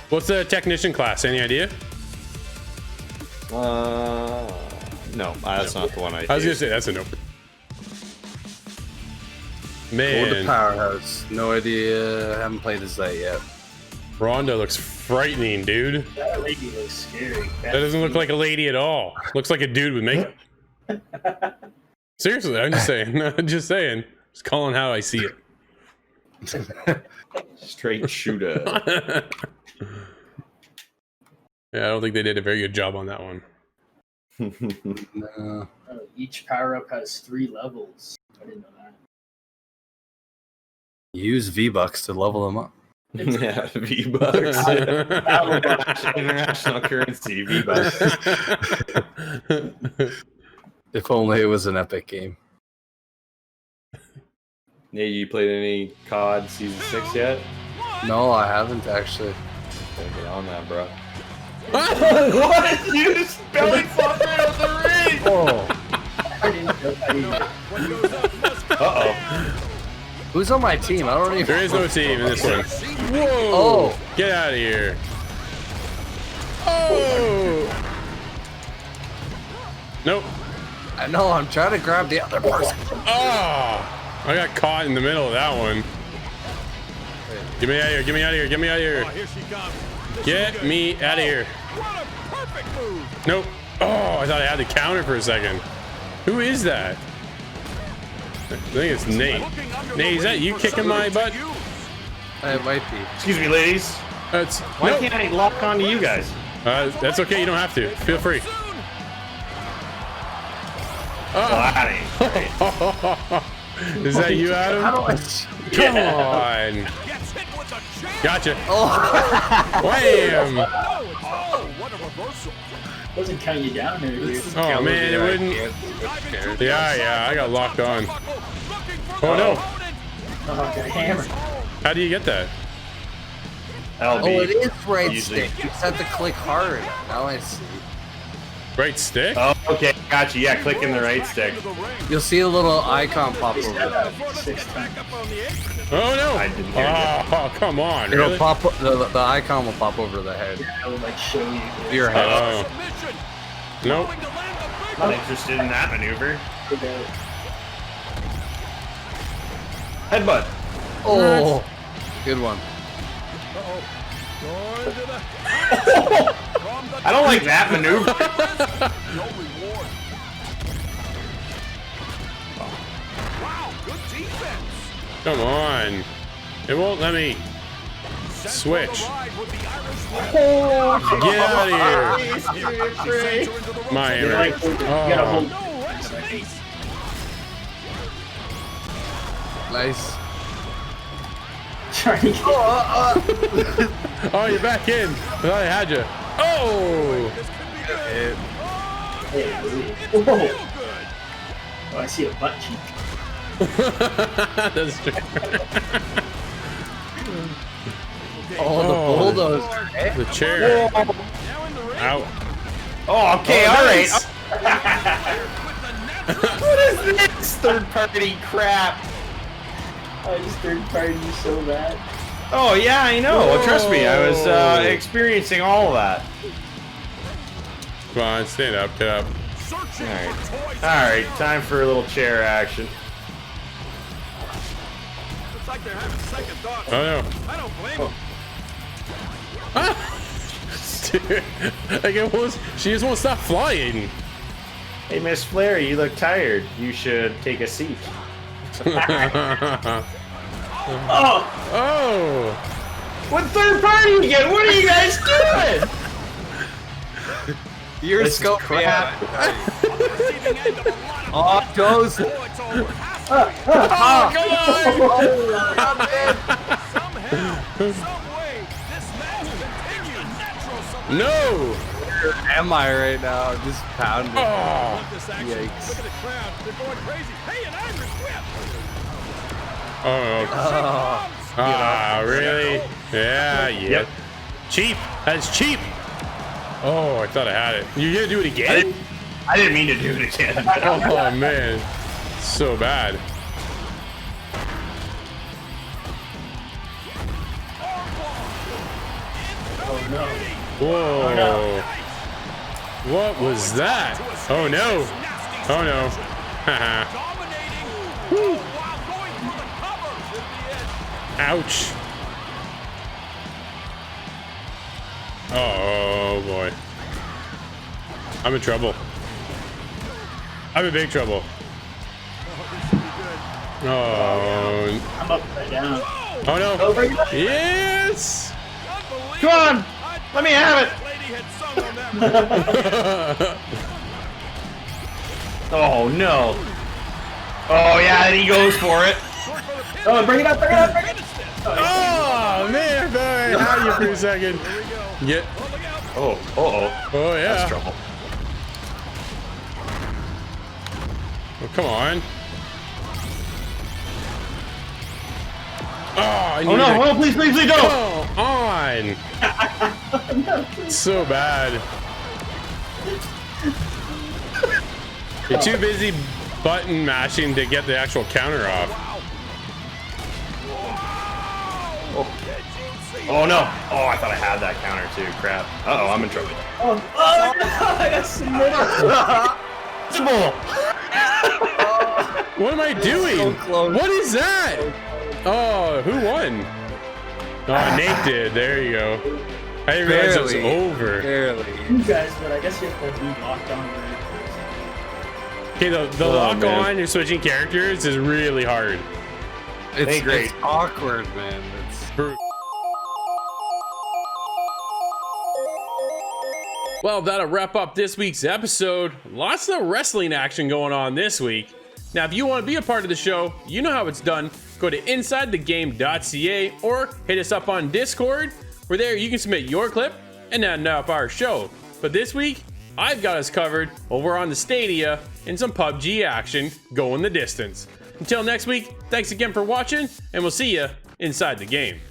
What's the technician class? Any idea? No, that's not the one I was gonna say that's a nope. Man. Or the powerhouse. No idea. Haven't played as that yet. Rhonda looks frightening, dude. That lady looks scary. That doesn't look like a lady at all. Looks like a dude with makeup. Seriously, I'm just saying. I'm just saying. Just calling how I see it. Straight shooter. Yeah, I don't think they did a very good job on that one. No. Each power-up has 3 levels. I didn't know that. Use V-Bucks to level them up. Yeah, V-Bucks. International currency, V-Bucks. If only it was an epic game. Yeah, you played any COD Season 6 yet? No, I haven't actually. Gotta get on that, bro. What? You just belly flopped right out the ring! Oh. Uh-oh. Who's on my team? I don't even. There is no team in this one. Whoa! Oh! Get out of here! Oh! Nope. I know. I'm trying to grab the other person. Oh! I got caught in the middle of that one. Get me out of here! Get me out of here! Get me out of here! Get me out of here! Nope. Oh, I thought I had to counter for a second. Who is that? I think it's Nate. Nate, is that you kicking my butt? It might be. Excuse me, ladies. Why can't I lock onto you guys? That's okay. You don't have to. Feel free. Is that you, Adam? Come on. Gotcha. Oh. Wham. Doesn't count you down there, dude. Oh man, it wouldn't. Yeah, I got locked on. Oh no. Oh, got hammered. How do you get that? LB. Oh, it is right stick. You just have to click hard. Now I see. Right stick? Oh, okay, gotcha. Yeah, click in the right stick. You'll see a little icon pop over there. Oh no! I didn't hear that. Oh, come on! It'll Really? pop. The icon will pop over the head. I would like show you. Your head. Oh. Nope. Not interested in that maneuver. Headbutt. Oh, good one. I don't like that maneuver. Come on! It won't let me switch. Get out of here! My hammer. Oh. Nice. Oh, you're back in. I thought I had you. Oh! Oh, I see a butt cheek. That's true. Oh, the bulldozer. The chair. Ow. Oh, okay, Oh, alright. nice. What is this third party crap? I just third party you so bad. Oh yeah, I know. Well, trust me, I was experiencing all of that. Come on, stand up, get up. Alright, time for a little chair action. Looks like they're having second thoughts. Oh no. I don't blame them. Like she just won't stop flying. Hey, Miss Flair, you look tired. You should take a seat. Oh! What third party again? What are you guys doing? You're scoping out. Oh, it goes. Oh, come on! No! Where am I right now? I'm just pounding. Oh! Yikes. Look at the crowd. They're going crazy. Hey, an Irish whip. Oh. Ah, really? Yeah, yeah. Yep. Cheap. That's cheap. Oh, I thought I had it. You gonna do it again? I didn't mean to do it again. Oh man, so bad. Oh no. Whoa. Oh, no. What was that? Oh no. Oh no. Haha. Ouch. Oh boy. I'm in trouble. I'm in big trouble. Oh. I'm upside down. Oh no. Yes. Come on, let me have it. Oh no. Oh yeah, and he goes for it. Oh, bring it up, bring it up, bring it up. Oh man, I thought I had you for a second. Get. Oh, uh-oh. Oh yeah. That's trouble. Oh, come on. Oh, I Oh no, oh please, please, please don't! Come on! So bad. You're too busy button mashing to get the actual counter off. Oh no! Oh, I thought I had that counter too. Crap. Uh-oh, I'm in trouble. Oh no, I got submitted. What am I doing? So close. What is that? Oh, who won? Oh, Nate did. There you go. I didn't realize it was over. Barely. You guys, but I guess you have to be locked on. Okay, the lock on, you're switching characters is really hard. It's great. It's awkward, man. It's Well, that'll wrap up this week's episode. Lots of wrestling action going on this week. Now, if you want to be a part of the show, you know how it's done. Go to insidethegame.ca or hit us up on Discord, where there you can submit your clip and end up our show. But this week, I've got us covered over on the Stadia and some PUBG action going the distance. Until next week, thanks again for watching, and we'll see you inside the game.